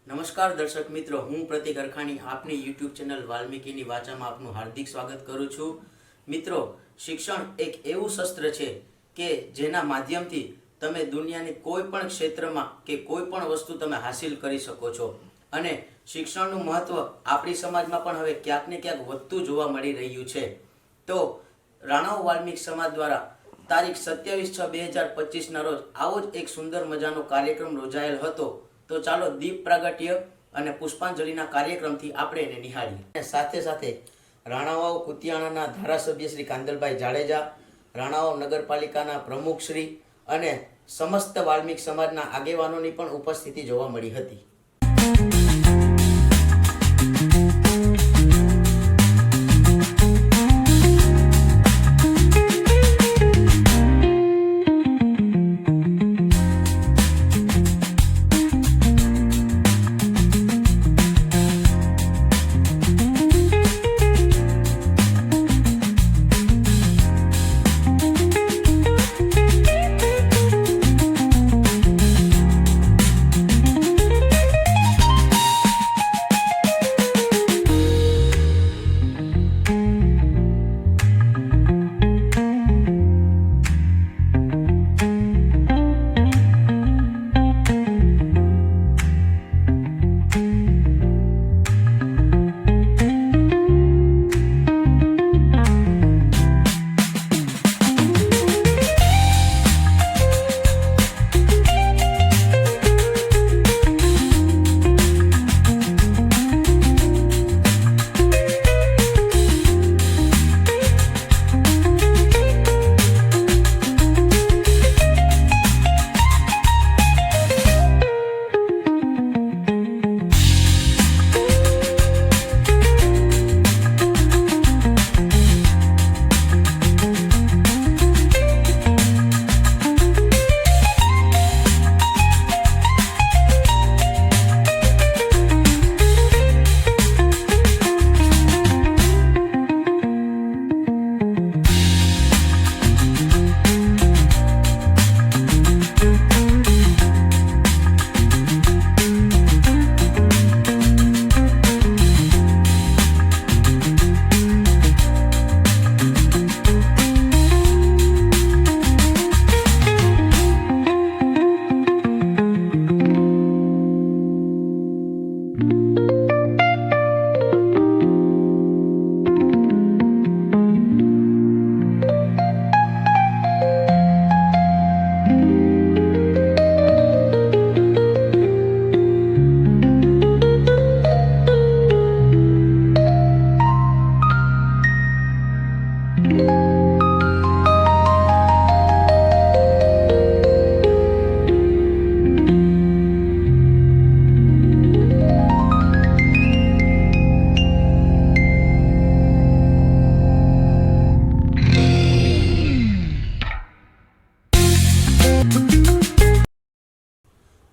નમસ્કાર દર્શક મિત્રો, હું પ્રતિક અરખાણી આપની યુટ્યુબ ચેનલ વાલ્મીકીની વાચામાં આપનું હાર્દિક સ્વાગત કરું છું. મિત્રો, શિક્ષણ એક એવું શસ્ત્ર છે કે જેના માધ્યમથી તમે દુનિયાની કોઈ પણ ક્ષેત્રમાં કે કોઈ પણ વસ્તુ તમે હાસિલ કરી શકો છો. અને શિક્ષણનું મહત્વ આપણી સમાજમાં પણ હવે ક્યાંક ને ક્યાંક વધતું જોવા મળી રહ્યું છે. તો રાણાઓ વાલ્મીક સમાજ દ્વારા તારીખ 27/6/2025 રોજ આવો જ એક સુંદર મજાનો કાર્યક્રમ યોજાયેલ હતો. તો ચાલો દીપ પ્રાગટ્ય અને પુષ્પાંજલિના કાર્યક્રમથી આપણે એને નિહાળીએ. સાથે સાથે રાણાવાવ કુતિયાણાના ધારાસભ્ય શ્રી કાંદલભાઈ જાડેજા, રાણાવાવ નગરપાલિકાના પ્રમુખ શ્રી અને સમસ્ત વાલ્મીક સમાજના આગેવાનોની પણ ઉપસ્થિતિ જોવા મળી હતી.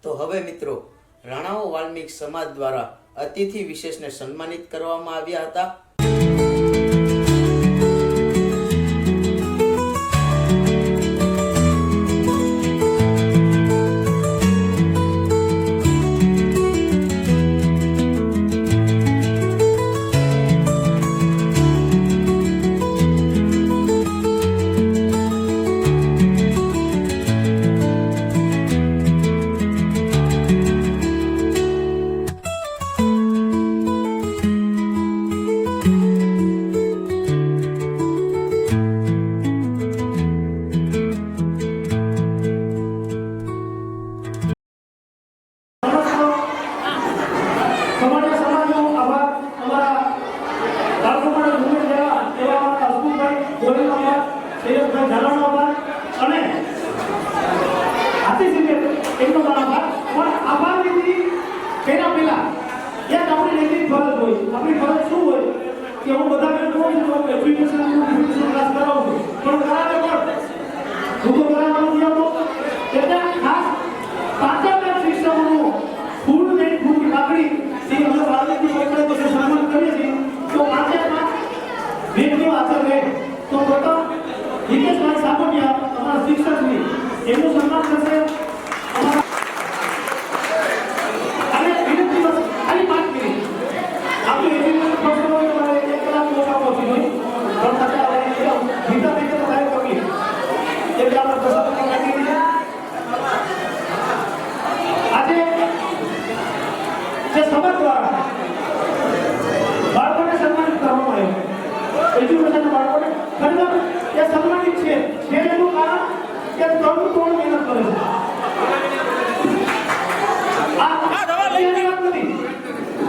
તો હવે મિત્રો, રાણાઓ વાલ્મીક સમાજ દ્વારા અતિથિ વિશેષને સન્માનિત કરવામાં આવ્યા હતા. એનું સન્માન કરશે અને વિનંતી કરે છે. આ દવાની વાત નથી.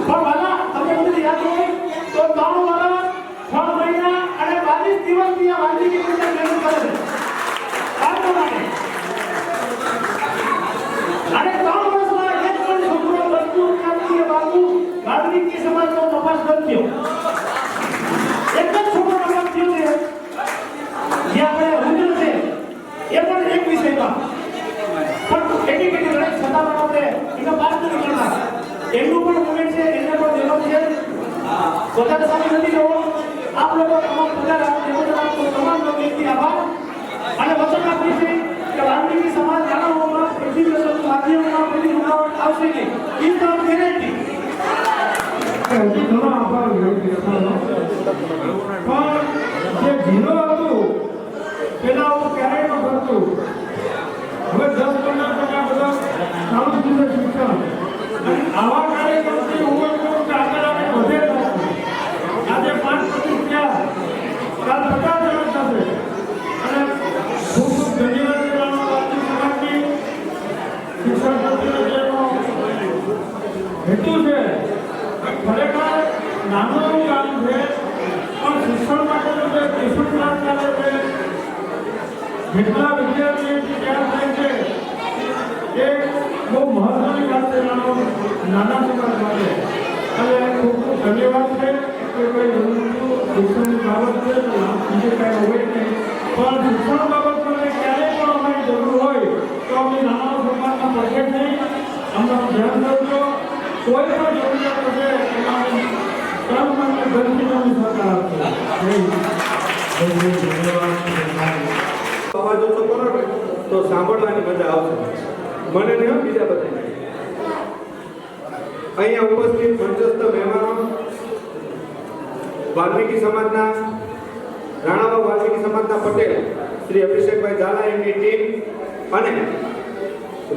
પણ વાલા તમને બધું યાદ હોય તો 3 વર્ષ 6 મહિના અને 22 દિવસથી આ વાલ્મીકી મંદિર મહેનત કરે છે. બાળકો માટે. અને 3 વર્ષમાં એક પણ છોકરો વસ્તુ કાપી બાપુ વાલ્મીકી સમાજનો તપાસ નથી થયો. એક જ છોકરો તપાસ થયો છે. જે આપણે રુદ્ર છે એ પણ એક વિષયમાં પણ એટીકેટી લડાઈ છતાં પણ આપણે એનો પાસ નથી કરતા. એમનું પણ મુમેન્ટ છે, એને પણ દેવાનો છે. વધારે સમય નથી જવો. આપ લોકો તમામ પધાર આપો તમામ લોકોથી આભાર અને વચન આપીએ છીએ કે વાલ્મીકી સમાજ જાણવામાં પૃથ્વી માધ્યમમાં બધી રૂકાવટ આવશે નહીં. એ તો ગેરંટી. હજી ઘણો આભાર પણ જે ઝીરો હતું પેલા હું ક્યારેય ન કરતું. હવે 10-15% બધા ચાલુ થયું શિક્ષણ. અને આવા કાર્યક્રમથી હું એમ કહું કે આગળ આપણે વધે નહીં. આજે 5-25 થયા, કાલ 50 જણા થશે. અને ખૂબ ખૂબ ધન્યવાદ દેવાનો વાલ્મીકી સમાજની શિક્ષણ પ્રત્યેનો જેનો હેતુ છે. ખરેખર નાનું એવું કામ છે પણ શિક્ષણ માટેનો જે ટ્યુશન ક્લાસ ચાલે છે, જેટલા વિદ્યાર્થીઓ તૈયાર થાય છે એ બહુ મહત્વની વાત છે નાના સમાજ માટે. અને ખૂબ ખૂબ ધન્યવાદ છે કે કોઈ શિક્ષણની બાબત છે તો બીજે કાંઈ હોય નહીં, પણ શિક્ષણ બાબત માટે ક્યારેય પણ અમારી જરૂર હોય તો અમે નાના સમાજના પડખે નહીં. અમને ધ્યાન રાખજો. કોઈ પણ જરૂરિયાત હશે એમાં તન મને ધનથી અમે સરકાર અવાજ ઓછો કરો ને તો સાંભળવાની મજા આવશે. મને નહીં, બીજા બધા. અહીંયા ઉપસ્થિત મંચસ્થ મહેમાનો, વાલ્મીકી સમાજના રાણાવાવ વાલ્મીકી સમાજના પટેલ શ્રી અભિષેકભાઈ ઝાલા, એમની ટીમ અને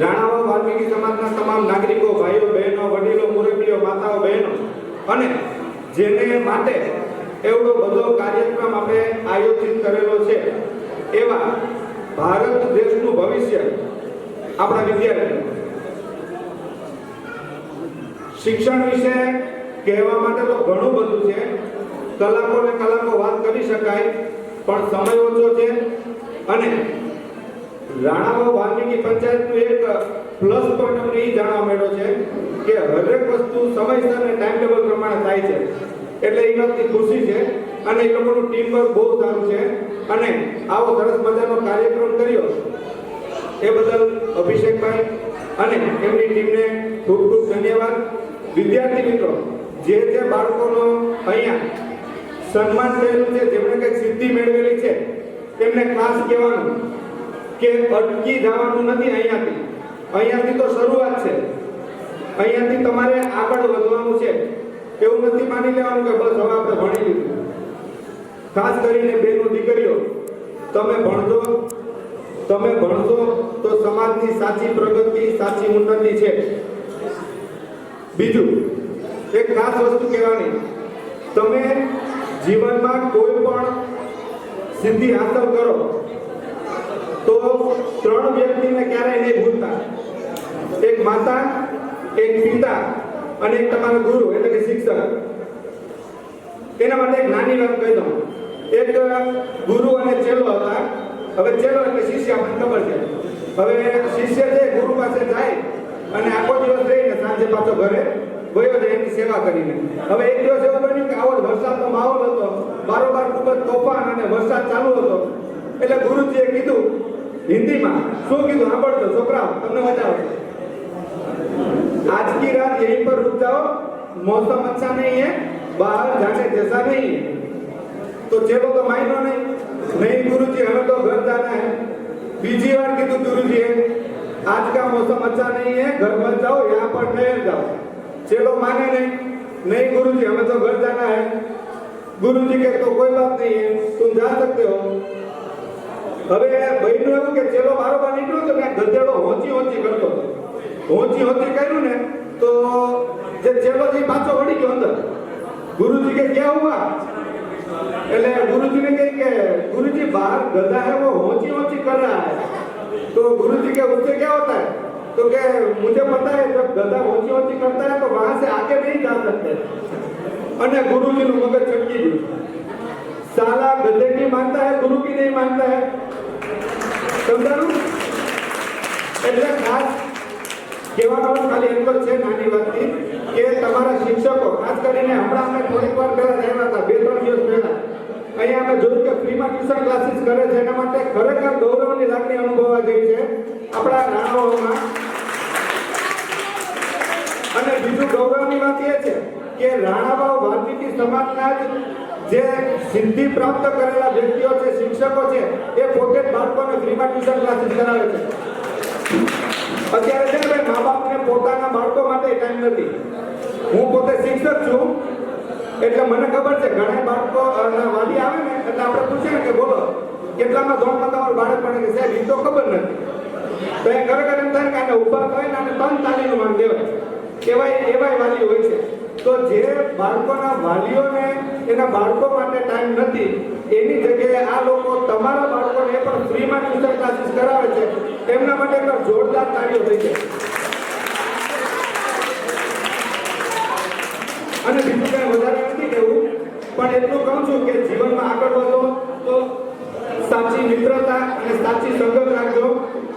રાણાવાવ વાલ્મીકી સમાજના તમામ નાગરિકો, ભાઈઓ બહેનો, વડીલો, મુરબ્બીઓ, માતાઓ બહેનો અને જેને માટે એવડો બધો કાર્યક્રમ આપણે આયોજિત કરેલો છે એવા ભારત દેશનું ભવિષ્ય આપણા વિદ્યાર્થીઓ. શિક્ષણ વિશે કહેવા માટે તો ઘણું બધું છે. કલાકો ને કલાકો વાત કરી શકાય પણ સમય ઓછો છે. અને રાણાવાવ વાલ્મીકી પંચાયતનું એક પ્લસ પોઈન્ટ અમને એ જાણવા મળ્યો છે કે હરેક વસ્તુ સમયસર અને ટાઈમ ટેબલ પ્રમાણે થાય છે. એટલે એ વાતની ખુશી છે. અને એ લોકોનું ટીમ વર્ક બહુ સારું છે. અને આવો સરસ મજાનો કાર્યક્રમ કર્યો એ બદલ અભિષેકભાઈ અને એમની ટીમને ખૂબ ખૂબ ધન્યવાદ. વિદ્યાર્થી મિત્રો, જે બાળકોનો અહીંયા સન્માન થયેલું છે, જેમણે કંઈક સિદ્ધિ મેળવેલી છે, તેમને ખાસ કહેવાનું કે અટકી જવાનું નથી. અહીંયાથી તો શરૂઆત છે. અહીંયાથી તમારે આગળ વધવાનું છે. એવું નથી માની લેવાનું કે બસ હવે આપણે ભણી લીધું. ખાસ કરીને બહેનો, દીકરીઓ, તમે ભણશો તો સમાજની સાચી પ્રગતિ, સાચી ઉન્નતિ છે. બીજું એક ખાસ વસ્તુ કહેવાની, તમે જીવનમાં કોઈ પણ સિદ્ધિ હાંસલ કરો તો 3 વ્યક્તિને ક્યારેય નહીં ભૂલતા. એક માતા, એક પિતા અને એક તમારો ગુરુ એટલે કે શિક્ષક. એના માટે એક નાની વાત કહી દઉં. એક ગુરુ અને ચેલો હતા. હવે ચેલો એટલે શિષ્ય, આપણને ખબર છે. હવે શિષ્ય છે ગુરુ પાસે જાય અને આખો દિવસ રહીને સાંજે પાછો ઘરે વયો જાય એની સેવા કરીને. હવે એક દિવસ એવું બન્યું કે આવો વરસાદનો માહોલ હતો, બારોબાર ખૂબ જ તોફાન અને વરસાદ ચાલુ હતો. એટલે ગુરુજીએ કીધું હિન્દીમાં, શું કીધું સાંભળજો છોકરાઓ, તમને મજા આવશે. आज की रात यहीं पर रुक जाओ, मौसम अच्छा नहीं है, बाहर जाने जैसा नहीं है. तो चलो तो मायनो नहीं गुरुजी, हमें तो घर जाना है. बीजी बार कीधु गुरुजीए, आज का मौसम अच्छा नहीं है, घर मत जाओ, यहाँ पर ठहर जाओ. चलो माने नहीं गुरुजी, हमें तो घर जाना है. गुरुजी के तो कोई बात नहीं है, तुम जा सकते हो. હવે ભાઈનું એવું કે ચલો બારોબાર નીકળ્યો તો ત્યાં ગધેડો હોંચી કરતો હતો. હોંચી કર્યું ને તો જે ચેલો છે પાછો વળી ગયો અંદર. ગુરુજી કે ક્યાં હુઆ? એટલે ગુરુજીને કહે કે ગુરુજી બહાર ગધા હે વો હોંચી કર રહા હે. तो गुरुजी के उससे क्या होता है? तो कि मुझे पता है जब गधा ऊंची ऊंची करता है तो वहां से आगे नहीं जा सकते। અને ગુરુજીનું મગજ છટકી ગયું, સાલા ગધે की मानता है, गुरु की नहीं मानता है। समझाયું? એટલે ખાસ કહેવાનો ખાલી એટલો જ છે નાની વાતથી કે તમારા શિક્ષકો ખાસ કરીને હમણાં અમે થોડીક વાર પહેલા આવ્યા હતા, 2-3 દિવસ પહેલા અહીંયા અમે જોયું કે ફ્રીમાં ટ્યુશન ક્લાસીસ કરે છે, એના માટે ખરેખર ગૌરવની લાગણી અનુભવવા જેવી છે આપણા રાણાઓમાં। અને બીજું ગૌરવની વાત એ છે કે રાણાવાવ વાલ્મીકી સમાજના જે સિદ્ધિ પ્રાપ્ત કરેલા વ્યક્તિઓ છે, શિક્ષકો છે, એ પોતે જ બાળકોને ફ્રીમાં ટ્યુશન ક્લાસીસ કરાવે છે। અત્યારે છે ને ભાઈ મા બાપને પોતાના બાળકો માટે ટાઈમ નથી। હું પોતે શિક્ષક છું એટલે મને ખબર છે ઘણા બાળકો વાલી આવે ને એટલે આપણે પૂછીએ ને કે બોલો કેટલામાં ધોરણમાં તમારું બાળક ભણે છે? સાહેબ એ તો ખબર નથી। તો એ ખરેખર એમ થાય કે આને ઊભા થઈને આને 3 તાલીનું માન દેવાય એવાય વાલી હોય છે। તો જે બાળકોના વાલીઓને એના બાળકો માટે ટાઈમ નથી એની જગ્યાએ આ લોકો તમારા બાળકોને પણ ફ્રીમાં ટ્યુશન ક્લાસીસ કરાવે છે, એમના માટે એક જોરદાર તાળીઓ થઈ જાય। અને બીજું કઈ વધારે નથી કહેવું, પણ એટલું કહું છું કે જીવનમાં આગળ વધો તો સાચી મિત્રતા અને સાચી સંગત રાખજો,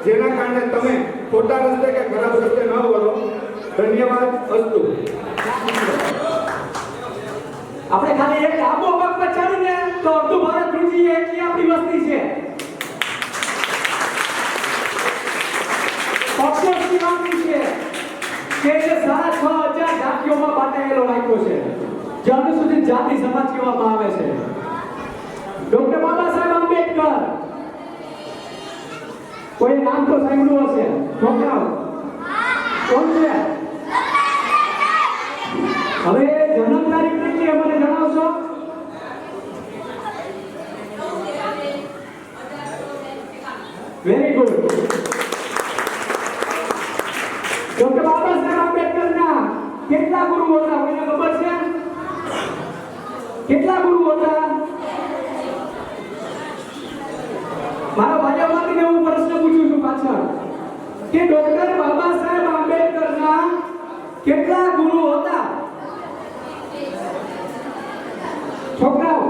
જેના કારણે તમે ખોટા રસ્તે કે ખરાબ રસ્તે ન વળો। ધન્યવાદ અસ્તુ। આપણે ખાલી એક આબો પગ પર ચડીને તો અડધું ભારત પૃથ્વી એટલી આપણી વસ્તી છે। પક્ષોની માંગણી છે કે જે 6,500 જાતિઓમાં બાટાયેલો રાખ્યો છે, જે અનુસૂચિત જાતિ સમાજ કહેવામાં આવે છે। ડોક્ટર બાબા સાહેબ આંબેડકર, કોઈ નામ તો સાંભળ્યું હશે? છોકરાઓ કોણ છે? હવે જન્મ તારીખ કેટલી મને જણાવશો? Very good. Doctor Baba Saheb આંબેડકરના કેટલા ગુરુ હતા કોઈને ખબર છે? કેટલા ગુરુ હતા? મારા ભાઈઓમાંથી હું પ્રશ્ન પૂછું છું પાછળ કે ડોક્ટર બાબા સાહેબ આંબેડકરના કેટલા ગુરુ હતા? છોકરાઓ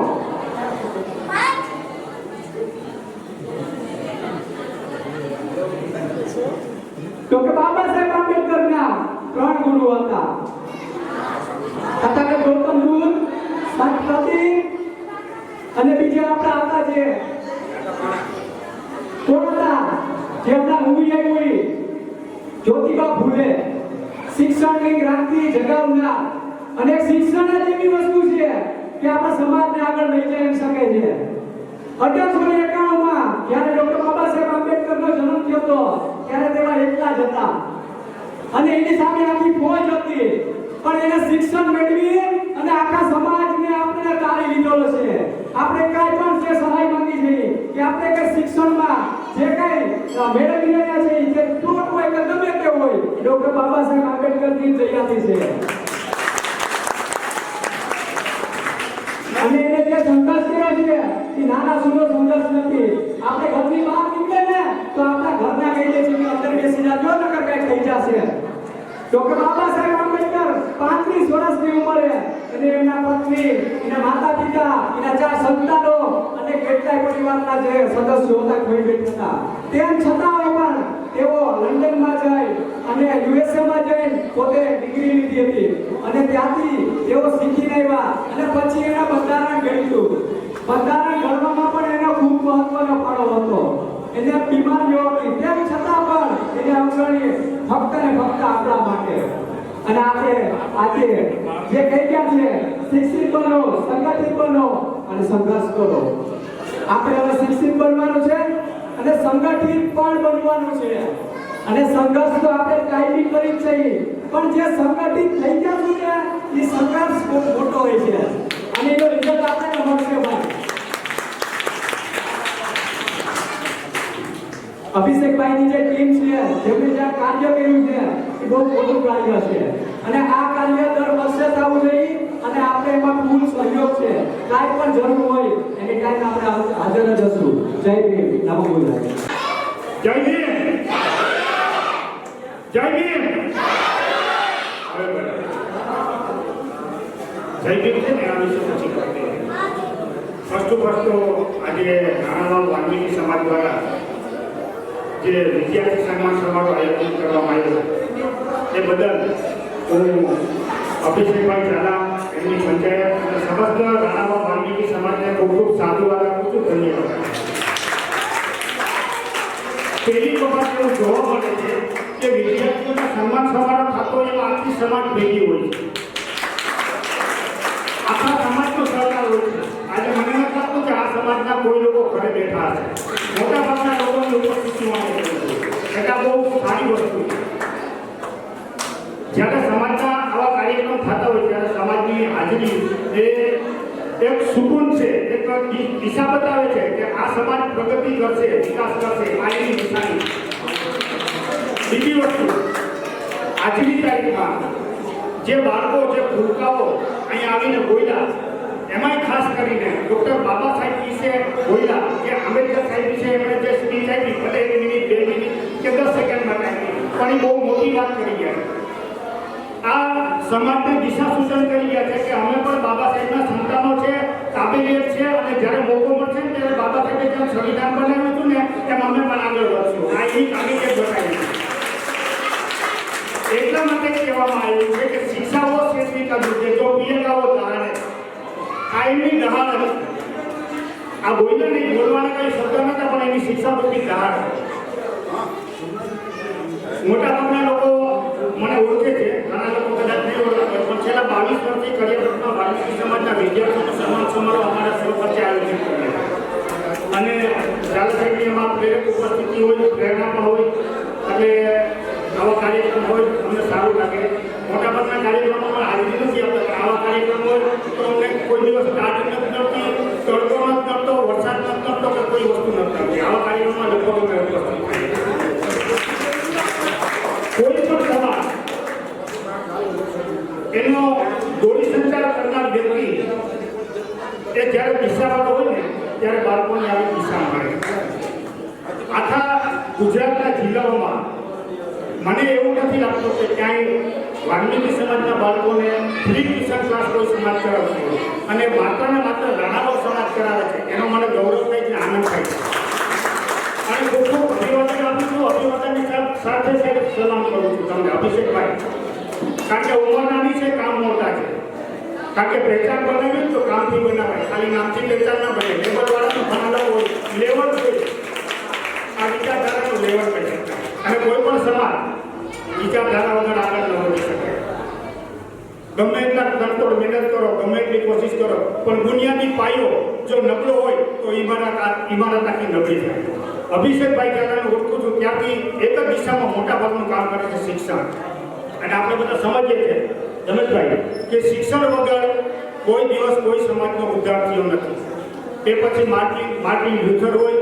ડોક્ટર બાબા સાહેબ આંબેડકરના 3 ગુરુ હતા। તથાગત ગૌતમ બુદ્ધ, સંત કબીર અને બીજા આપણા હતા જે કોણ હતા? જેમના મૂવી આવી જ્યોતિબા ફૂલે, શિક્ષણની ક્રાંતિ જગાવનાર। અને શિક્ષણ જ એવી વસ્તુ છે કે આપણા સમાજને આગળ લઈ જઈ શકે છે। 1891 માં જ્યારે ડોક્ટર બાબા સાહેબ આંબેડકરનો જન્મ થયો હતો ત્યારે તેઓ એકલા જ હતા અને એની સામે આખી ફોજ હતી, પણ એને શિક્ષણ મેળવી અને આખા સમાજને આપણે તાળી લીધેલો છે। આપણે કાઈ પણ જે સહાય માંગી છે કે આપણે કે શિક્ષણમાં જે કાઈ મેળવી રહ્યા છે જે ટોટ હોય કે ગમે તે હોય ડોક્ટર બાબા સાહેબ આંબેડકરની દયાથી છે। અને એને જે સંઘર્ષ કર્યો છે એ નાના સુનો સંઘર્ષ નથી। આપણે ઘરની બહાર નીકળે ને તો આપણા ઘરના કહીએ છીએ કે અંદર બેસી જાજો નકર કઈ થઈ જશે। ડોક્ટર બાબા સાહેબ આંબેડકર 35 વર્ષની ઉંમરે અને એમના પત્ની, એના માતા પિતા, એના 4 સંતાનો અને કેટલાય પરિવારના જે સદસ્યો હતા કોઈ બેઠા હતા, તેમ છતાં પણ તેઓ લંડનમાં જઈ અને યુએસએમાં જઈ પોતે ડિગ્રી લીધી હતી અને ત્યાંથી તેઓ શીખીને આવ્યા અને પછી એના બંધારણ ઘડ્યું। બંધારણ ઘડવામાં પણ એનો ખૂબ મહત્વનો ફાળો હતો। એને બીમારીઓ હતી તેમ છતાં પણ એને અગ્રણી ફક્ત ને ફક્ત આપણા માટે। અને આપણે આજે જે કહી ગયા છે શિક્ષિત બનો, સંગઠિત બનો અને સંઘર્ષ કરો। આપણે હવે શિક્ષિત બનવાનું છે અને સંગઠિત પણ બનવાનું છે। અને સંઘર્ષ તો આપણે કાયમી કરી જ છે, પણ જે સંગઠિત થઈ ગયા છે ને એ સંઘર્ષ ખૂબ મોટો હોય છે અને એનો રિઝલ્ટ આપણને મળશે ભાઈ। અભિષેકભાઈની જે ટીમ છે જેમણે જે કાર્ય કર્યું છે એ બહુ મોટું કાર્ય છે અને આ કાર્ય દર વર્ષે થવું જોઈએ અને આપણે એમાં ફૂલ સહયોગ છે। કાંઈ પણ જરૂર હોય એની ટાઈમ આપણે હાજર જ હશું। જય ભીમ, નમો બુદ્ધાય। જય ભીમ। જય ભીમ. હવે બરાબર. જય ભીમ છે ને આ વિશે પછી કરીએ. ફર્સ્ટ આજે નાણાં વાલ્મીકી સમાજ દ્વારા જે વિદ્યાર્થી સન્માન સમારોહ આયોજન કરવામાં આવ્યો એ બદલ હું અભિષેકભાઈ ઝાલા, એમની પંચાયત અને સમસ્ત રાણાવા વાલ્મીકી સમાજને ખૂબ ખૂબ સાધુવાદ આપું છું. ધન્યવાદ. પહેલી વખત એવું જોવા મળે છે કે વિદ્યાર્થીઓના સન્માન સમારોહ થતો એમાં આખી સમાજ ભેગી હોય છે, આખા સમાજનો સહકાર હોય છે. આજે મને નથી લાગતું કે આ સમાજના કોઈ લોકો ઘરે બેઠા હશે. મોટા ભાગના લોકોની ઉપસ્થિતિ મળે છે, એટલે આ બહુ સારી વસ્તુ છે. જ્યારે સમાજના આવા કાર્યક્રમ થતા હોય ત્યારે સમાજની હાજરી એ એક સુકૂન છે, એક દિશા બતાવે છે કે આ સમાજ પ્રગતિ કરશે, વિકાસ કરશે, આ એની નિશાની. બીજી વસ્તુ, આજની તારીખમાં જે બાળકો, જે ભૂલકાઓ અહીંયા આવીને બોલ્યા, એમાંય ખાસ કરીને ડૉક્ટર બાબા સાહેબ વિશે બોલ્યા કે આંબેડકર સાહેબ વિશે એમણે જે સ્પીચ આપી, ભલે 1 મિનિટ 2 મિનિટ કે 10 સેકન્ડ માટે આપી, પણ એ બહુ મોટી વાત કરી ગયા. આ સમાજને દિશા સૂચન કરી ગયા છે કે અમે પણ બાબા સાહેબના સંતાનો છે, કાબેલિયત છે, અને જ્યારે મોકો મળશે ને ત્યારે બાબા સાહેબે જેમ સંવિધાન બનાવ્યું હતું ને એમ અમે પણ આગળ વધશું. આ એની કાબેલિયત બતાવી. એટલા માટે કહેવામાં આવ્યું છે કે શિક્ષાઓ શિક્ષિકા દૂધે જો પિયકાઓ ધારે. આ એમની દહાડ હતી. આ બોલ્યા નહીં, બોલવાના કઈ શબ્દ નતા, પણ એની શિક્ષાવૃત્તિ દહાડ. મોટા ભાગના લોકો મને ઓળખે છે, ઘણા લોકો કદાચ નહીં ઓળખે, પણ છેલ્લા 22 વર્ષથી કરિયાવરમાં વાલ્મીકી સમાજના વિદ્યાર્થીઓનો સન્માન સમારોહ અમારા સૌ વચ્ચે આયોજિત કર્યો. અને ઝાલા સાહેબની એમાં પ્રેરક ઉપસ્થિતિ હોય, પ્રેરણા પણ હોય, એટલે આવા કાર્યક્રમ હોય અમને સારું લાગે. મોટાભાગના કાર્યક્રમોમાં હાજરી નથી આપતા. આવા કાર્યક્રમ હોય તો અમને કોઈ દિવસ ટાટ નથી નડતી, તડકો નથી નડતો, વરસાદ નથી નડતો કે કોઈ વસ્તુ નથી નડતી. આવા કાર્યક્રમમાં લગભગ અમે ઉપસ્થિત થાય. કોઈ પણ સમાજ એનો દોરી સંચાર કરનાર વ્યક્તિ એ જ્યારે દિશાવાળો હોય ને ત્યારે બાળકોને આવી દિશા મળે. આખા ગુજરાતના જિલ્લાઓમાં મને એવું નથી લાગતું કે ક્યાંય વાલ્મીકી સમાજના બાળકોને ફ્રી ટ્યુશન ક્લાસ કોઈ સમાજ કરાવતી હોય, અને માત્ર ને માત્ર રાણાવો સમાજ કરાવે છે. એનો મને ગૌરવ થાય છે, આનંદ થાય છે. અને ખૂબ ખૂબ અભિવાદન આપું છું. અભિવાદનની સાથે સાથે સલામ કરું છું તમને અભિષેકભાઈ, કારણ કે ઉંમર નાની છે, કામ મોટા છે. કારણ કે પહેચાન બનાવી તો કામથી બનાવાય, ખાલી નામથી પહેચાન ના બને. લેવલવાળાનું ભણાવ હોય, લેવલ હોય, આ વિચારધારાનું લેવલ કહી શકાય. અને કોઈ પણ સમાજ વિચારધારા વગર આગળ ન વધી શકે. ગમે એટલા તનતોડ મહેનત કરો, ગમે એટલી કોશિશ કરો, પણ બુનિયાદી પાયો જો નબળો હોય તો ઇમારત આખી નબળી જાય. અભિષેકભાઈ ઝાલાને ઓળખું છું, ત્યાંથી એક જ દિશામાં મોટા ભાગનું કામ કરે છે, શિક્ષણ. અને આપણે બધા સમજીએ છીએ રમેશભાઈ કે શિક્ષણ વગર કોઈ દિવસ કોઈ સમાજનો ઉદ્ધાર થયો નથી. એ પછી માર્ટિન લ્યુથર હોય,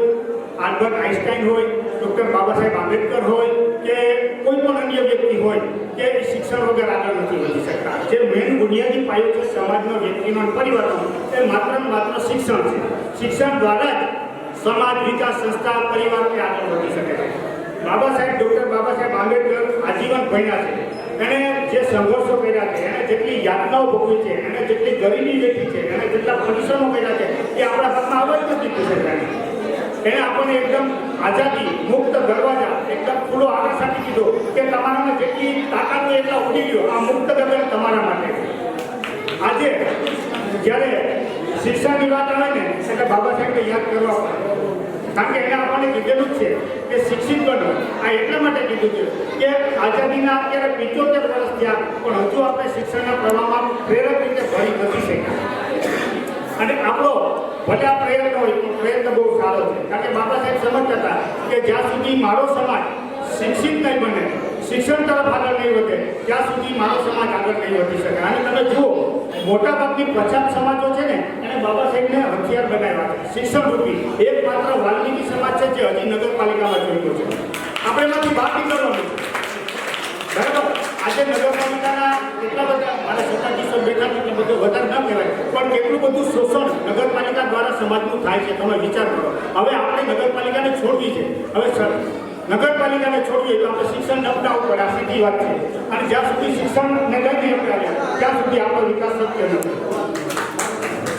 આલ્બર્ટ આઇન્સ્ટાઈન હોય, ડૉક્ટર બાબા સાહેબ આંબેડકર હોય કે કોઈ પણ અન્ય વ્યક્તિ હોય કે શિક્ષણ વગર આગળ નથી વધી શકતા. જે મેઇન બુનિયાદી પાયો છે સમાજનો, વ્યક્તિનો અને પરિવારનો, એ માત્ર ને માત્ર શિક્ષણ છે. શિક્ષણ દ્વારા જ સમાજ, વિકાસ, સંસ્થા, પરિવાર કે આગળ વધી શકે છે. બાબા સાહેબ, ડૉક્ટર બાબા સાહેબ આંબેડકર આજીવન ભણ્યા છે. એણે જે સંઘર્ષો કર્યા છે, એણે જેટલી યાતનાઓ ભોગવી છે, એણે જેટલી ગરીબી વેઠી છે, એણે જેટલા પરિશ્રમો કર્યા છે, એ આપણા હાથમાં આવવા જ નથી પૂછે. એને આપણને એકદમ આઝાદી, મુક્ત દરવાજા, એકદમ ખુલ્લો આકાશ આપી દીધો કે તમારામાં જેટલી તાકાત હોય એટલા ઉડી ગયો. આ મુક્ત દરવાજો તમારા માટે. આજે જ્યારે શિક્ષણની વાત આવે ને એટલે બાબા સાહેબને યાદ કરવા પડે, કારણ કે એને આપણને કીધેલું જ છે કે શિક્ષિત બનો. આ એટલા માટે કીધું છે કે આઝાદીના અત્યારે 75 વર્ષ થયા, પણ હજુ આપણે શિક્ષણના પ્રવાહમાં પ્રેરક રીતે ભરી નથી શક્યા. અને આપણો ભલે આ પ્રયત્ન હોય પણ પ્રયત્ન બહુ સારો છે, કારણ કે બાબા સાહેબ સમજતા હતા કે જ્યાં સુધી મારો સમાજ શિક્ષિત નહીં બને, શિક્ષણ તરફ આગળ નહીં વધે, ત્યાં સુધી મારો સમાજ આગળ નહીં વધી શકે. અને તમે જુઓ, મોટાભાગની પછાત સમાજો છે ને એને બાબા સાહેબને હથિયાર બનાવ્યા છે શિક્ષણ રૂપી. એક માત્ર વાલ્મીકી સમાજ છે જે હજી નગરપાલિકામાં જોઈતો છે. આપણે એમાંથી બહાર નીકળવાનું છે, બરાબર. આજે નગરપાલિકાના એટલા બધા મારા સત્તાધીશો બેઠા છે કે બધું વધારે ન કહેવાય, પણ કેટલું બધું શોષણ નગરપાલિકા દ્વારા સમાજનું થાય છે તમે વિચાર કરો. હવે આપણે નગરપાલિકાને છોડવી છે. હવે નગરપાલિકાને છોડીએ તો આપણે શિક્ષણ અપનાવવું પડે, આ સીધી વાત છે. અને જ્યાં સુધી શિક્ષણને નથી અપનાવ્યા ત્યાં સુધી આપણો વિકાસ શક્ય નથી.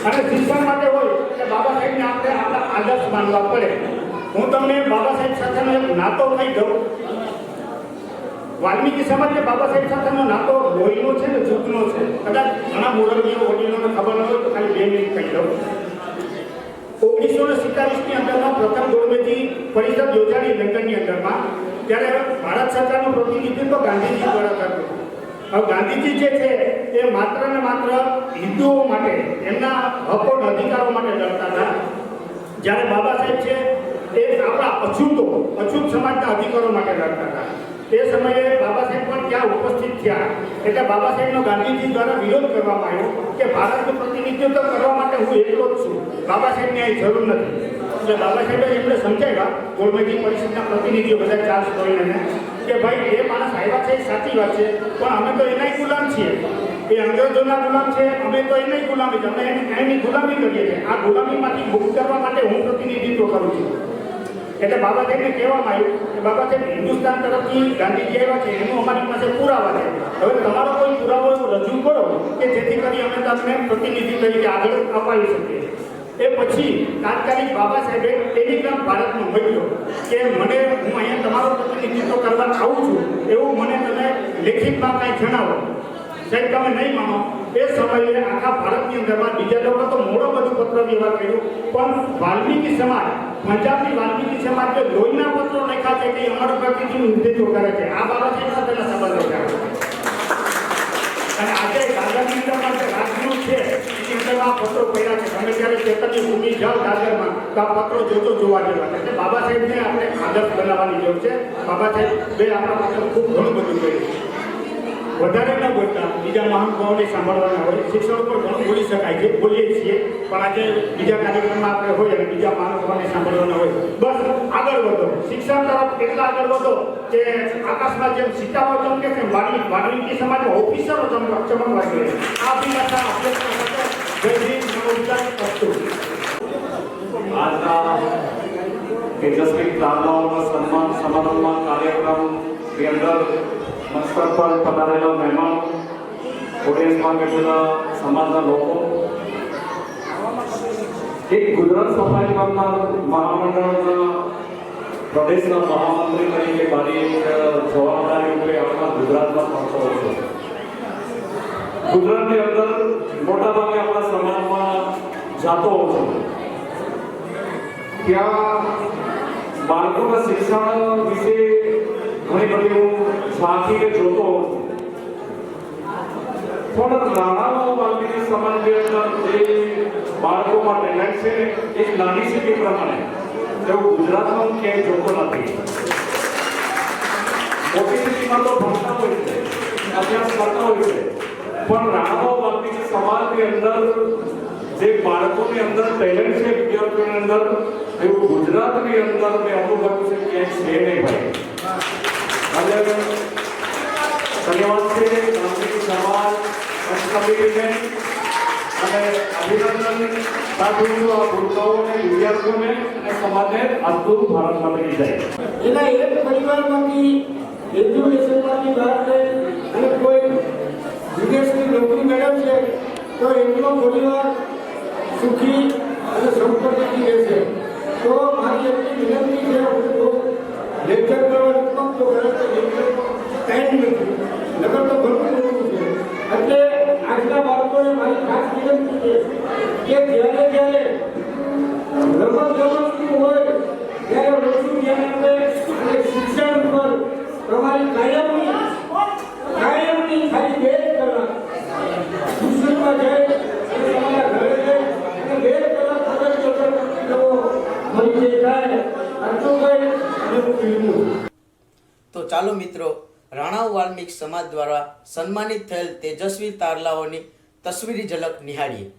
અને શિક્ષણ માટે હોય કે બાબા સાહેબને આપણે આપણા આદર્શ માનવા પડે. હું તમને બાબા સાહેબ સાથેનો એક નાતો કહી દઉં. વાલ્મીકી સમાજને બાબા સાહેબ સાથેનો નાતો લોહીનો છે ને જૂથનો છે. કદાચ ઘણા મુરબ્બીઓ વડીલોને ખબર ન હોય તો ખાલી 2 મિનિટ કહી દઉં. 1947ની અંદરમાં પ્રથમ દોડમેજી પરિષદ યોજાણી લંડનની અંદરમાં, ત્યારે ભારત સરકારનું પ્રતિનિધિત્વ ગાંધીજી દ્વારા થતું. હવે ગાંધીજી જે છે એ માત્ર ને માત્ર હિન્દુઓ માટે, એમના હકો અને અધિકારો માટે લડતા હતા. જ્યારે બાબા સાહેબ છે એ આપણા અછૂત સમાજના અધિકારો માટે લડતા હતા. તે સમયે બાબા સાહેબ પણ ત્યાં ઉપસ્થિત થયા. એટલે બાબા સાહેબનો ગાંધીજી દ્વારા વિરોધ કરવામાં આવ્યો કે ભારતનું પ્રતિનિધિત્વ કરવા માટે હું એકલો જ છું, બાબા સાહેબની અહીં જરૂર નથી. એટલે બાબા સાહેબે એમને સમજાવ્યા, ગોળમેજી પરિષદના પ્રતિનિધિઓ બધા 4 સ્ટોરીને, કે ભાઈ એ માણસ આવ્યા છે એ સાચી વાત છે, પણ અમે તો એના ગુલામ છીએ. એ અંગ્રેજોના ગુલામ છે, અમે તો એની ગુલામી છે, અમે એની ગુલામી કરીએ છીએ. આ ગુલામીમાંથી મુક્ત કરવા માટે હું પ્રતિનિધિત્વ કરું છું. એટલે બાબા સાહેબને કહેવામાં આવ્યું કે બાબા સાહેબ હિન્દુસ્તાન તરફથી ગાંધીજી આવ્યા છે, એનું અમારી પાસે પુરાવા છે. હવે તમારો કોઈ પુરાવો રજૂ કરો કે જેથી કરી અમે તમને પ્રતિનિધિ તરીકે આગળ અપાવી શકીએ. એ પછી તાત્કાલિક બાબા સાહેબે ટેલિગ્રામ ભારતમાં મોકલ્યો કે મને, હું અહીંયા તમારો પ્રતિનિધિત્વ કરવા આવું છું, એવું મને તમે લેખિતમાં કાંઈ જણાવો. સાહેબ તમે નહીં માનો, એ સમયે આખા ભારતની અંદરમાં બીજા લોકો તો મોડો બધું પત્ર વ્યવહાર કર્યું, પણ વાલ્મીકી સમાજ, પંજાબની વાલ્મીકી સમાજ જે લોહીના પત્રો લખ્યા છે કે અમારું પ્રતિનિધિત્વ કરે છે, આ બાબા સાહેબ સાથેના સંબંધો છે. અને આજે દાદરની અંદરમાં જે રાજગૃહ છે એની અંદર આ પત્રો પડ્યા છે. તમે જ્યારે ચેતનની ભૂમિ જાઓ દાદરમાં તો આ પત્રો જોતો જોવા જેવા છે. એટલે બાબા સાહેબને આપણે આદર્શ બનાવવાની જરૂર છે. બાબા સાહેબ આપણા માટે ખૂબ ઘણું બધું કર્યું. વધારે ન બોલતા, બીજા મહાનુભાવોને સાંભળવાના હોય. શિક્ષણ પર ઘણું બોલી શકાય છે, બોલીએ છીએ, પણ આજે બીજા કાર્યક્રમમાં આપણે હોય અને બીજા મહાનુભાવોને સાંભળવાના હોય. બસ આગળ વધો, શિક્ષણ તરફ એટલા આગળ વધો કે આકાશમાં જેમ સિતારો ચમકે છે, વાલ્મીકી સમાજના ઓફિસરો ચમકવા જોઈએ. આ અભિલાષા અભ્યાસ માટે જય હિન્દ, નમો બુદ્ધાય, અસ્તુ. આજના તેજસ્વી તારલાઓના સન્માન સમારંભમાં કાર્યક્રમની અંદર મંચ પર પધારેલા મહેમાનો, ઓડિયન્સમાં બેઠેલા સમાજના લોકો, એક ગુજરાત સફાઈ કામદાર મહામંડળના પ્રદેશના મહામંત્રી તરીકે મારી એક જવાબદારી રૂપે આપણા ગુજરાતમાં ફરતો છું. ગુજરાતની અંદર મોટાભાગે આપણા સમાજમાં જાતો હોઉં છું, ત્યાં બાળકોના શિક્ષણ વિશે ઘણી બધી હું ઝાંખીને જોતો હોઉં છું. પણ નાના વાલ્મીકી સમાજની અંદર જે બાળકોમાં ટેલેન્ટ છે એક નાની સિટી પ્રમાણે એવું ગુજરાતમાં ક્યાંય જોતો નથી. મોટી સિટીમાં તો ભણતા હોય છે, અભ્યાસ કરતા હોય છે, પણ નાના વાલ્મીકી સમાજની અંદર જે બાળકોની અંદર ટેલેન્ટ છે, વિદ્યાર્થીઓની અંદર, એવું ગુજરાતની અંદર મેં અનુભવ્યું છે ક્યાંય છે નહીં ભાઈ. અને ધન્યવાદ છે વાલ્મીકી સમાજ કમિટીને અને અભિનંદન પાઠવું છું આ ભૂલકાઓને, વિદ્યાર્થીઓને અને સમાજને. આજનું ભારત માતા કી જય. એના એક પરિવારમાંથી એજ્યુકેશનમાંથી બહાર થઈ અને કોઈ વિદેશની નોકરી મેળવશે તો એમનો પરિવાર સુખી અને સંપત્તિથી રહેશે. તો મારી એટલી વિનંતી છે, હું તો લેક્ચર કરવા પણ તો ટાઈમ નથી, નગર તો ઘણું બધું છે. એટલે આજના બાળકોને મારી ખાસ વિનંતી છે કે જ્યારે રમત હોય ત્યારે ઓછું ધ્યાન આપે અને શિક્ષણ પર તમારી કાયમની ખાલી 2 કલાક ટ્યુશનમાં જાય અને તમારા ઘરે જાય અને 2 કલાક મળી જાય આટલું કઈ અને હું કીધું. તો ચાલો મિત્રો, રાણાઓ વાલ્મીકી સમાજ દ્વારા સન્માનિત થયેલ તેજસ્વી તારલાઓની તસવીરી ઝલક નિહાળીએ.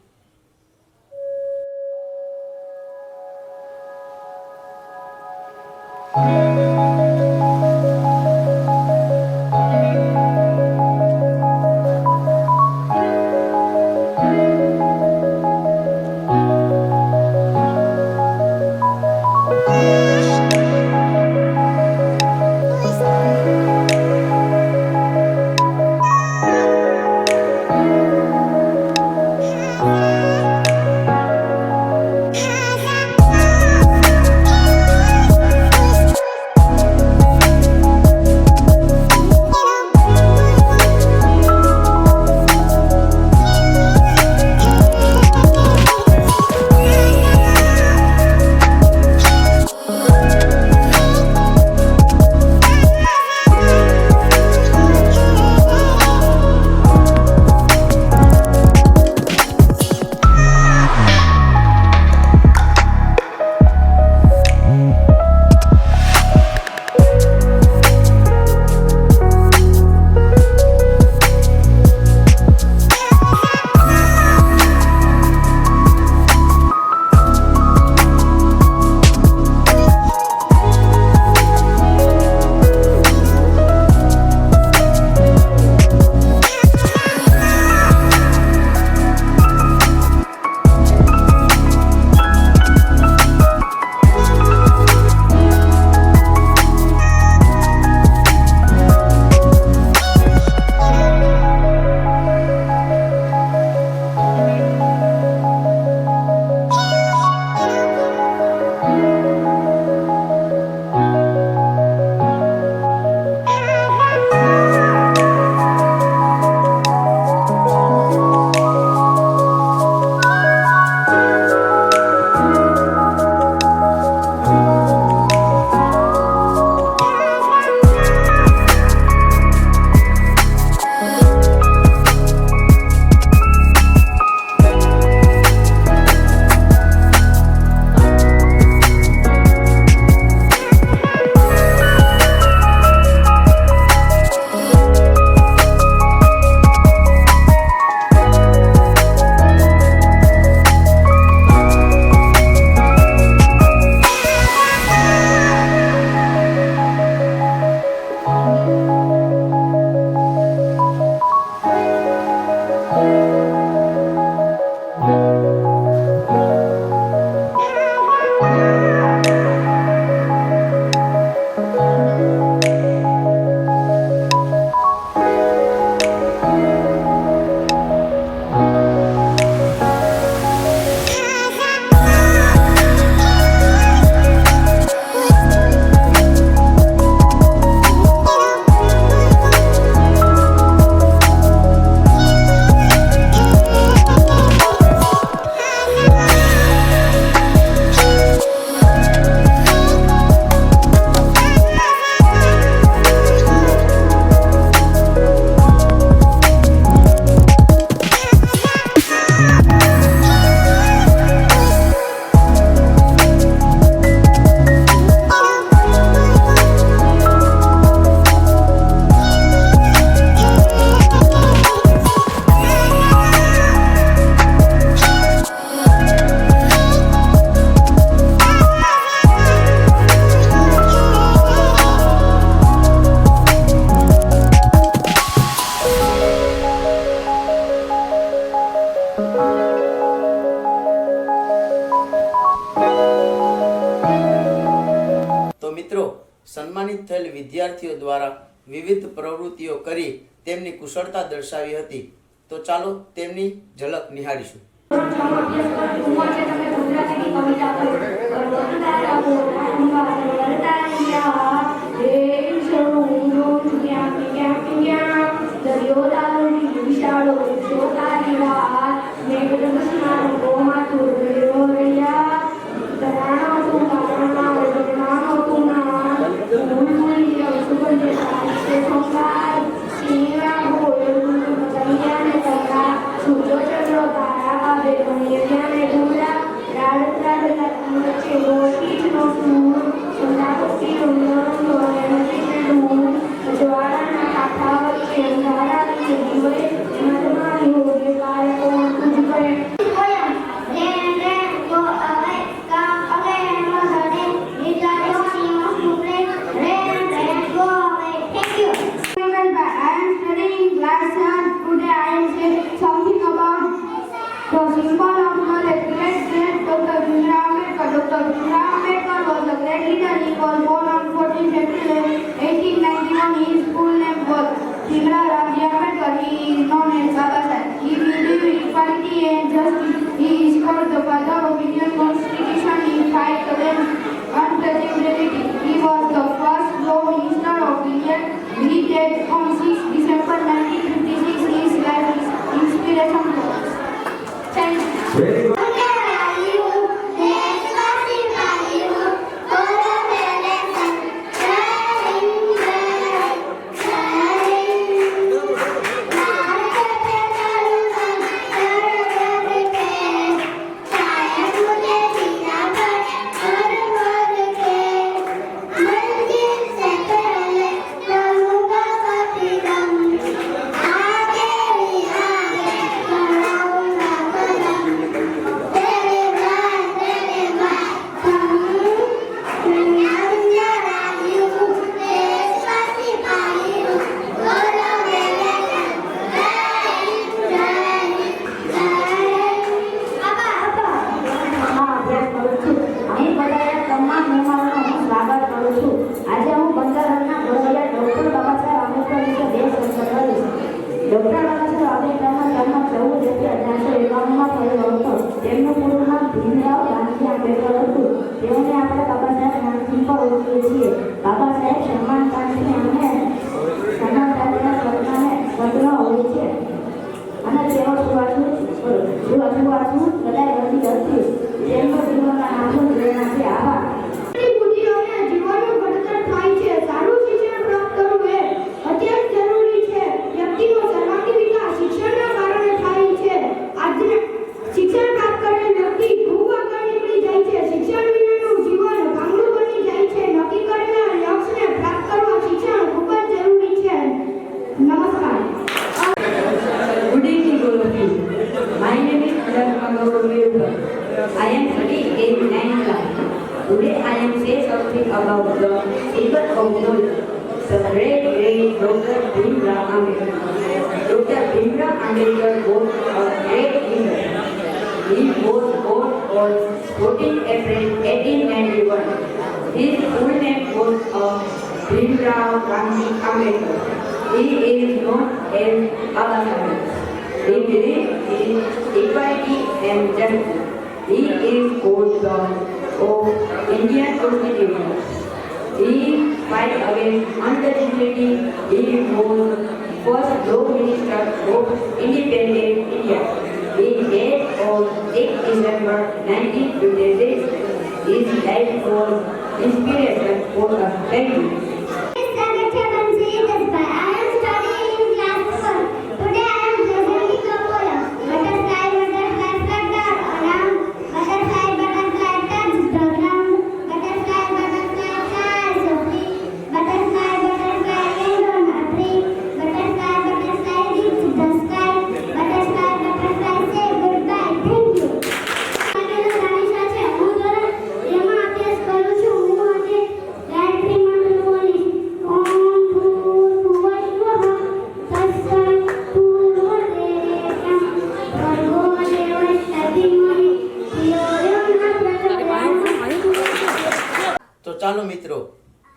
સન્માનિત થયેલ વિદ્યાર્થીઓ દ્વારા વિવિધ પ્રવૃત્તિઓ કરી તેમની કુશળતા દર્શાવી હતી. તો ચાલો તેમની ઝલક નિહાળીશું.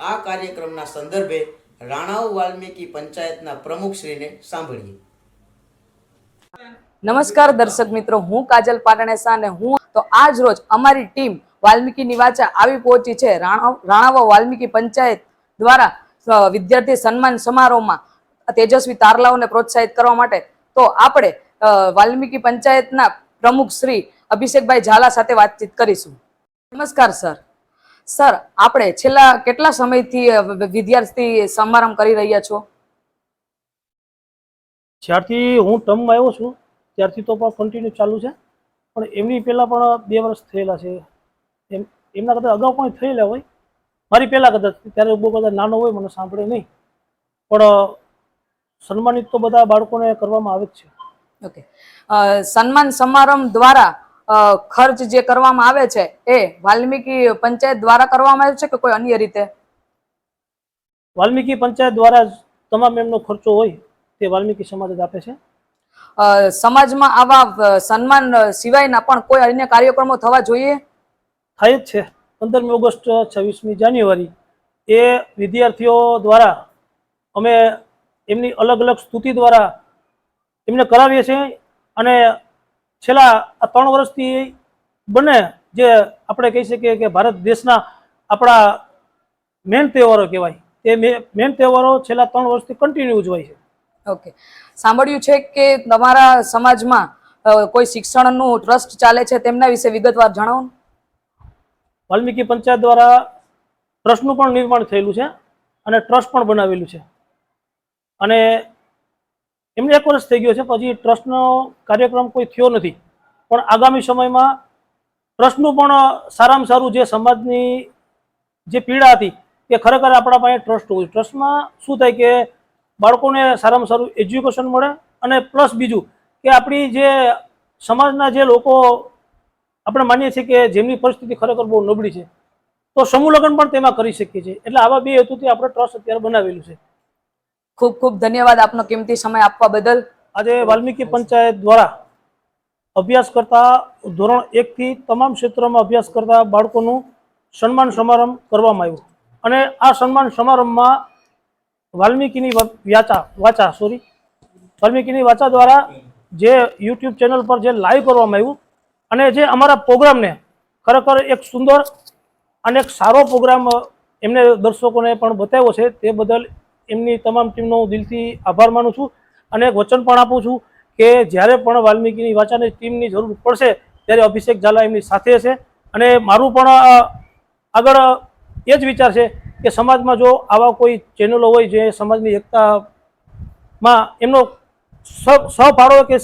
આ કાર્યક્રમના સંદર્ભે રાણાવ વાલ્મીકી પંચાયતના પ્રમુખશ્રીને સાંભળીએ. નમસ્કાર દર્શક મિત્રો, હું કાજલ પાટણેસા અને હું તો આજ રોજ અમારી ટીમ વાલ્મીકી નિવાચા આવી પહોંચી છે રાણાવા વાલ્મીકી પંચાયત દ્વારા વિદ્યાર્થી સન્માન સમારોહમાં તેજસ્વી તારલાઓને પ્રોત્સાહિત કરવા માટે. તો આપણે વાલ્મીકી પંચાયતના પ્રમુખ શ્રી અભિષેકભાઈ ઝાલા સાથે વાતચીત કરીશું. નમસ્કાર સર. સર, આપણે છેલ્લા કેટલા સમયથી વિદ્યાર્થી સમારંભ કરી રહ્યા છો? જ્યારથી હું ટર્મમાં આવ્યો છું ત્યારથી તો પણ કન્ટિન્યુ ચાલુ છે, પણ એમની પહેલાં પણ 2 વર્ષ થયેલા છે. એમના કદાચ અગાઉ પણ થયેલા હોય, મારી પહેલાં કદાચ, ત્યારે બહુ બધા નાનો હોય, મને સાંભળે નહીં, પણ સન્માનિત તો બધા બાળકોને કરવામાં આવે જ છે. ઓકે. સન્માન સમારંભ દ્વારા ખર્ચ જે કરવામાં આવે છે એ વાલ્મીકી પંચાયત દ્વારા કરવામાં આવે છે કે કોઈ અન્ય રીતે? વાલ્મીકી પંચાયત દ્વારા જ તમામ એમનો ખર્ચો હોય તે વાલ્મીકી સમાજ જ આપે છે. સમાજમાં આવા સન્માન સિવાયના પણ કોઈ અન્ય કાર્યક્રમો થવા જોઈએ? થાય જ છે. 15મી ઓગસ્ટ, 26મી જાન્યુઆરી એ વિદ્યાર્થીઓ દ્વારા અમે એમની અલગ અલગ સ્તુતિ દ્વારા એમને કરાવીએ છીએ. અને છેલ્લા આ 3 વર્ષથી બંને જે આપણે કહી શકીએ કે ભારત દેશના આપણા મેન તહેવારો કહેવાય, એ મેન તહેવારો છેલ્લા 3 વર્ષથી કન્ટિન્યુ ઉજવાય છે. ઓકે. સાંભળ્યું છે કે તમારા સમાજમાં કોઈ શિક્ષણનું ટ્રસ્ટ ચાલે છે, તેમના વિશે વિગતવાર જણાવો. વાલ્મીકી પંચાયત દ્વારા ટ્રસ્ટનું પણ નિર્માણ થયેલું છે અને ટ્રસ્ટ પણ બનાવેલું છે. અને એમને 1 વર્ષ થઈ ગયો છે, પછી ટ્રસ્ટનો કાર્યક્રમ કોઈ થયો નથી. પણ આગામી સમયમાં ટ્રસ્ટનું પણ સારામાં સારું જે સમાજની જે પીડા હતી કે ખરેખર આપણા પાસે ટ્રસ્ટ હોય. ટ્રસ્ટમાં શું થાય કે બાળકોને સારામાં સારું એજ્યુકેશન મળે, અને પ્લસ બીજું કે આપણી જે સમાજના જે લોકો આપણે માનીએ છીએ કે જેમની પરિસ્થિતિ ખરેખર બહુ નબળી છે, તો સમૂહ લગ્ન પણ તેમાં કરી શકીએ છીએ. એટલે આવા 2 હેતુથી આપણે ટ્રસ્ટ અત્યારે બનાવેલું છે. ખૂબ ખૂબ ધન્યવાદ આપનો કિંમતી સમય આપવા બદલ. આજે વાલ્મીકી પંચાયત દ્વારા અભ્યાસ કરતા ધોરણ 1 થી તમામ ક્ષેત્રોમાં અભ્યાસ કરતા બાળકોનું સન્માન સમારંભ કરવામાં આવ્યું. અને આ સન્માન સમારંભમાં વાલ્મીકીની વાચા દ્વારા જે યુટ્યુબ ચેનલ પર જે લાઈવ કરવામાં આવ્યું, અને જે અમારા પ્રોગ્રામને ખરેખર એક સુંદર અને એક સારો પ્રોગ્રામ એમને દર્શકોને પણ બતાવ્યો છે, તે બદલ એમની તમામ ટીમનો હું દિલથી આભાર માનું છું. અને એક વચન પણ આપું છું કે જ્યારે પણ વાલ્મીકીની વાચાની ટીમની જરૂર પડશે ત્યારે અભિષેક ઝાલા એમની સાથે છે. અને મારું પણ આગળ એ જ વિચાર છે કે સમાજમાં જો આવા કોઈ ચેનલો હોય જે સમાજની એકતામાં એમનો સહફાળો કે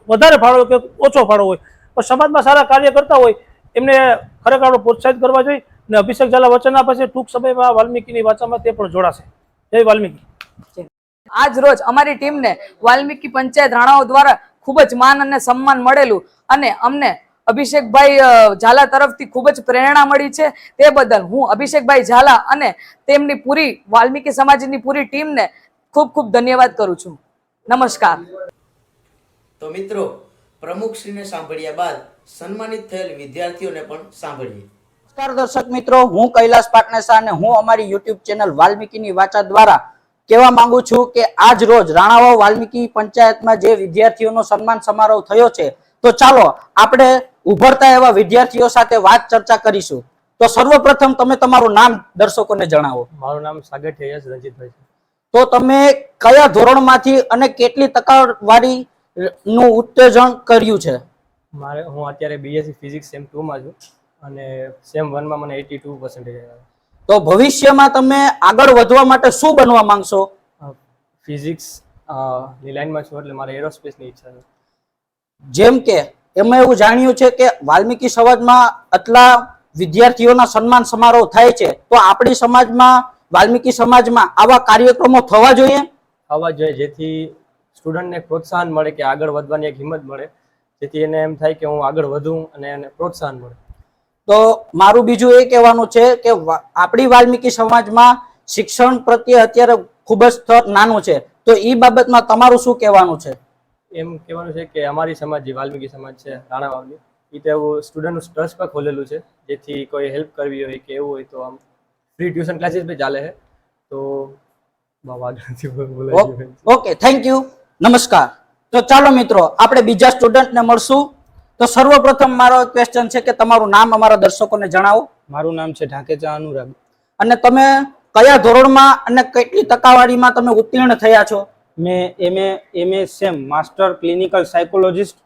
વધારે ફાળો કે ઓછો ફાળો હોય, પણ સમાજમાં સારા કાર્ય કરતા હોય એમને ખરેખર પ્રોત્સાહિત કરવા જોઈએ. અને અભિષેક ઝાલા વચન આપે છે ટૂંક સમયમાં વાલ્મીકીની વાચામાં તે પણ જોડાશે. જય વાલ્મીકી. આજ રોજ અમારી ટીમને વાલ્મીકી પંચાયત રાણાઓ દ્વારા ખૂબ જ માન અને સન્માન મળેલું, અને અમને અભિષેકભાઈ ઝાલા તરફથી ખૂબ જ પ્રેરણા મળી છે. તે બદલ હું અભિષેકભાઈ ઝાલા અને તેમની પૂરી વાલ્મીકી સમાજની પૂરી ટીમને ખૂબ ખૂબ ધન્યવાદ કરું છું. નમસ્કાર. તો મિત્રો, પ્રમુખશ્રીને સાંભળ્યા બાદ સન્માનિત થયેલ વિદ્યાર્થીઓને પણ સાંભળીએ. નમસ્કાર દર્શક મિત્રો, હું કૈલાસ પાટણેસા અને હું અમારી યુટ્યુબ ચેનલ વાલ્મીકીની વાચા દ્વારા કહેવા માંગુ છું કે આજ રોજ રાણાવા વાલ્મીકી પંચાયતમાં જે વિદ્યાર્થીઓનો સન્માન સમારોહ થયો છે, તો ચાલો આપણે ઉભરતા એવા વિદ્યાર્થીઓ સાથે વાત ચર્ચા કરીશું. તો સર્વપ્રથમ તમે તમારું નામ દર્શકોને જણાવો. મારું નામ સાગઠિયા રંજીતભાઈ છે. તો તમે કયા ધોરણમાંથી અને કેટલી ટકાવારી નું ઉત્તેજન કર્યું છે? હું અત્યારે બીએસસી ફિઝિક્સ સેમ 2 માં છું અને સેમ 1 માં મને 82% આવ્યા. તો ભવિષ્યમાં તમે આગળ વધવા માટે શું બનવા માંગશો? ફિઝિક્સ ની લાઈનમાં છું, એટલે મારે એરોસ્પેસની ઈચ્છા છે. જેમ કે એમાં એવું જાણ્યું છે કે વાલ્મીકી સમાજમાં આટલા વિદ્યાર્થીઓના સન્માન સમારોહ થાય છે, તો આપણી સમાજમાં વાલ્મીકી સમાજમાં આવા કાર્યક્રમો થવા જોઈએ. આવવા જોઈએ, જેથી સ્ટુડન્ટને પ્રોત્સાહન મળે, કે આગળ વધવાની એક હિંમત મળે, જેથી એને એમ થાય કે હું આગળ વધું અને એને પ્રોત્સાહન મળે. તો મારું બીજું એ કહેવાનું છે કે આપણી વાલ્મીકી સમાજમાં શિક્ષણ પ્રત્યે અત્યારે ખૂબ જ સ્તર નાનું છે, તો એ બાબતમાં તમારું શું કહેવાનું છે? એમ કહેવાનું છે કે અમારી સમાજ જે વાલ્મીકી સમાજ છે રાણાવાવની, એ તો એવું સ્ટુડન્ટનું ટ્રસ્ટ પર ખોલેલું છે, જેથી કોઈ હેલ્પ કરવી હોય કે એવું હોય તો આમ ફ્રી ટ્યુશન ક્લાસીસ બી ચાલે છે. તો બહુ આગળથી બોલાઈ ગયું. ઓકે, થેન્ક યુ, નમસ્કાર. તો ચાલો મિત્રો આપણે બીજા સ્ટુડન્ટને મળશું. તો સર્વપ્રથમ મારો ક્વેશ્ચન છે કે તમારું નામ અમારા દર્શકોને જણાવો. મારું નામ છે ઢાકેચા અનુરાગ. અને તમે કયા ધોરણમાં અને કેટલી ટકાવારીમાં તમે ઉત્તીર્ણ થયા છો? મેં MA same master clinical psychologist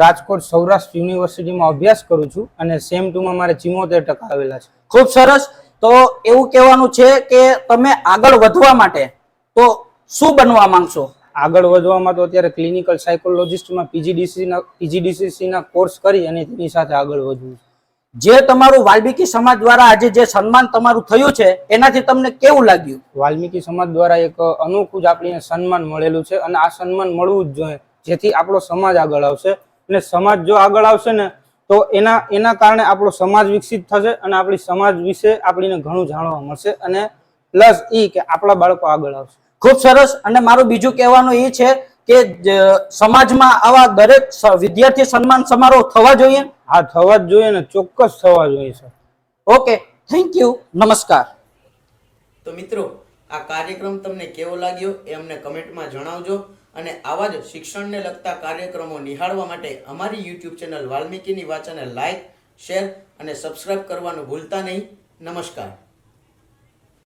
Rajkot Saurashtra યુનિવર્સિટીમાં અભ્યાસ કરું છું અને સેમ 2માં મારે 74% આવેલા છે. ખૂબ સરસ. તો એવું કહેવાનું છે કે તમે આગળ વધવા માટે તો શું બનવા માંગશો? આગળ વધવામાં તો અત્યારે ક્લિનિકલ સાયકોલોજિસ્ટમાં પીજીડીસીસીના કોર્સ કરી અને તેની સાથે આગળ વધવું છે. જે તમારું વાલ્મીકી સમાજ દ્વારા આજે જે સન્માન તમારું થયું છે એનાથી તમને કેવું લાગ્યું? વાલ્મીકી સમાજ દ્વારા એક અનોખું જ આપણને સન્માન મળેલું છે અને આ સન્માન મળવું જ જોઈએ, જેથી આપણો સમાજ આગળ આવશે. અને સમાજ જો આગળ આવશે ને તો એના કારણે આપણો સમાજ વિકસિત થશે અને આપણી સમાજ વિશે આપણને ઘણું જાણવા મળશે અને પ્લસ કે આપણા બાળકો આગળ આવશે. ખૂબ સરસ. અને મારું બીજું કહેવાનું એ છે કે સમાજમાં આવા દરેક વિદ્યાર્થી સન્માન સમારોહ થવા જોઈએ. હા, થવા જ જોઈએ ને, ચોક્કસ થવા જોઈએ સર. ઓકે, થેન્ક યુ, નમસ્કાર. તો મિત્રો, આ કાર્યક્રમ તમને કેવો લાગ્યો એ અમને કમેન્ટમાં જણાવજો. અને આવા જ શિક્ષણને લગતા કાર્યક્રમો નિહાળવા માટે અમારી યુટ્યુબ ચેનલ વાલ્મીકીની વાચાને લાઈક, શેર અને સબસ્ક્રાઇબ કરવાનું ભૂલતા નહીં. નમસ્કાર.